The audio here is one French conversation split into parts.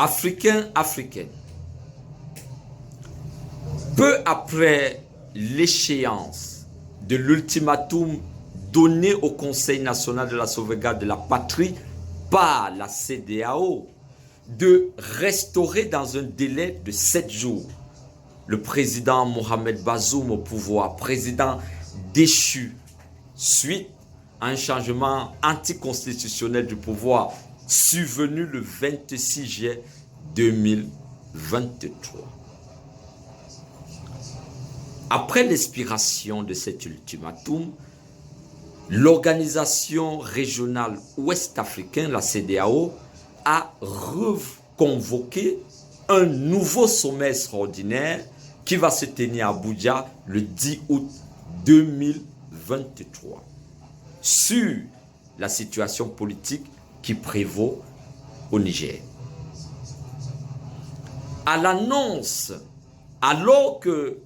Africains, Africaines, peu après l'échéance de l'ultimatum donné au Conseil national de la sauvegarde de la patrie par la CEDEAO de restaurer dans un délai de 7 jours le président Mohamed Bazoum au pouvoir, président déchu suite à un changement anticonstitutionnel du pouvoir survenu le 26 juillet 2023. Après l'expiration de cet ultimatum, l'organisation régionale ouest-africaine, la CEDEAO, a reconvoqué un nouveau sommet extraordinaire qui va se tenir à Abuja le 10 août 2023 sur la situation politique qui prévaut au Niger. À l'annonce, alors que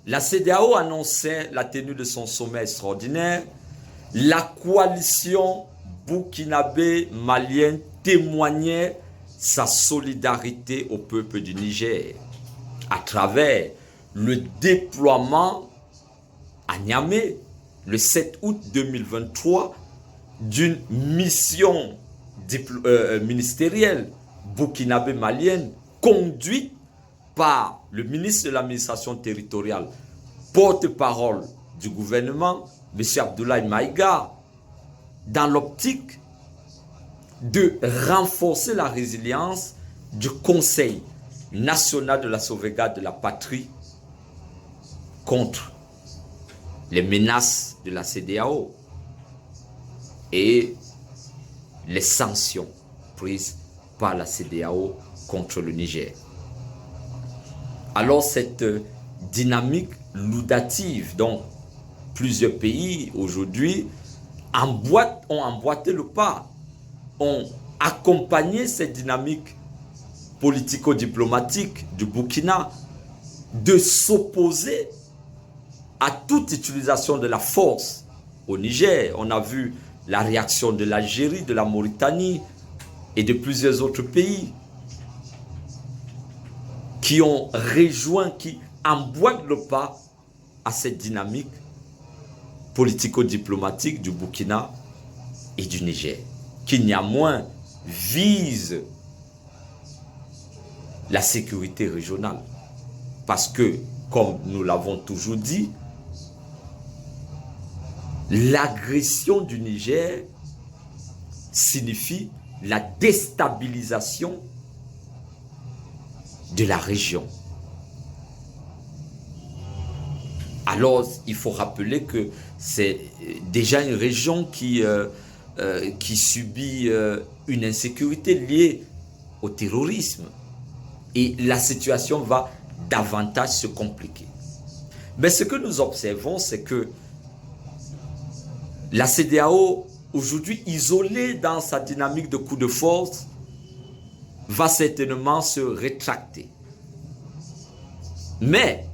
la CEDEAO annonçait la tenue de son sommet extraordinaire, la coalition burkinabé-malienne témoignait sa solidarité au peuple du Niger à travers le déploiement à Niamey, le 7 août 2023, d'une mission ministérielle burkinabé-malienne conduite par le ministre de l'administration territoriale, porte-parole du gouvernement, M. Abdoulaye Maïga, dans l'optique de renforcer la résilience du Conseil national de la sauvegarde de la patrie contre les menaces de la CEDEAO et les sanctions prises par la CEDEAO contre le Niger. Alors cette dynamique laudative dont plusieurs pays aujourd'hui ont emboîté le pas, ont accompagné cette dynamique politico-diplomatique du Burkina de s'opposer à toute utilisation de la force au Niger. On a vu la réaction de l'Algérie, de la Mauritanie et de plusieurs autres pays qui ont rejoint, qui emboîtent le pas à cette dynamique politico-diplomatique du Burkina et du Niger, qui néanmoins vise la sécurité régionale. Parce que, comme nous l'avons toujours dit, l'agression du Niger signifie la déstabilisation de la région. Alors, il faut rappeler que c'est déjà une région qui subit une insécurité liée au terrorisme. Et la situation va davantage se compliquer. Mais ce que nous observons, c'est que la CEDEAO, aujourd'hui isolée dans sa dynamique de coup de force, va certainement se rétracter. Mais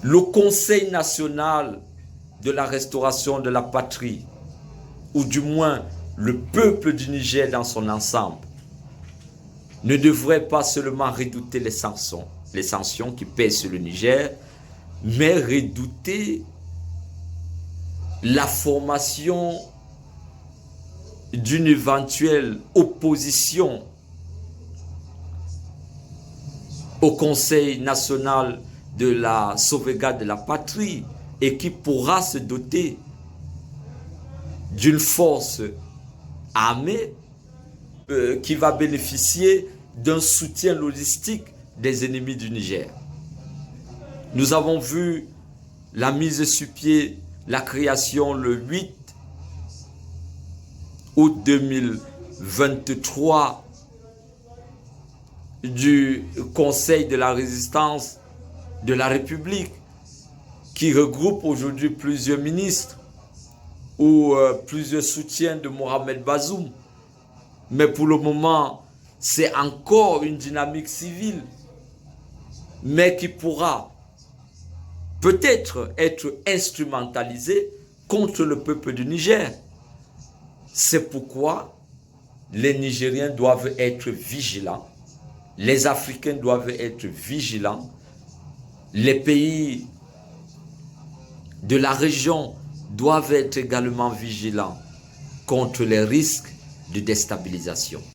le Conseil national de la restauration de la patrie, ou du moins le peuple du Niger dans son ensemble, ne devrait pas seulement redouter les sanctions qui pèsent sur le Niger, mais redouter la formation d'une éventuelle opposition au Conseil national de la sauvegarde de la patrie et qui pourra se doter d'une force armée qui va bénéficier d'un soutien logistique des ennemis du Niger. Nous avons vu la mise sur pied, la création le 8 août 2023 du Conseil de la résistance de la République qui regroupe aujourd'hui plusieurs ministres ou plusieurs soutiens de Mohamed Bazoum. Mais pour le moment, c'est encore une dynamique civile, mais qui pourra peut-être être instrumentalisée contre le peuple du Niger. C'est pourquoi les Nigériens doivent être vigilants, les Africains doivent être vigilants, les pays de la région doivent être également vigilants contre les risques de déstabilisation.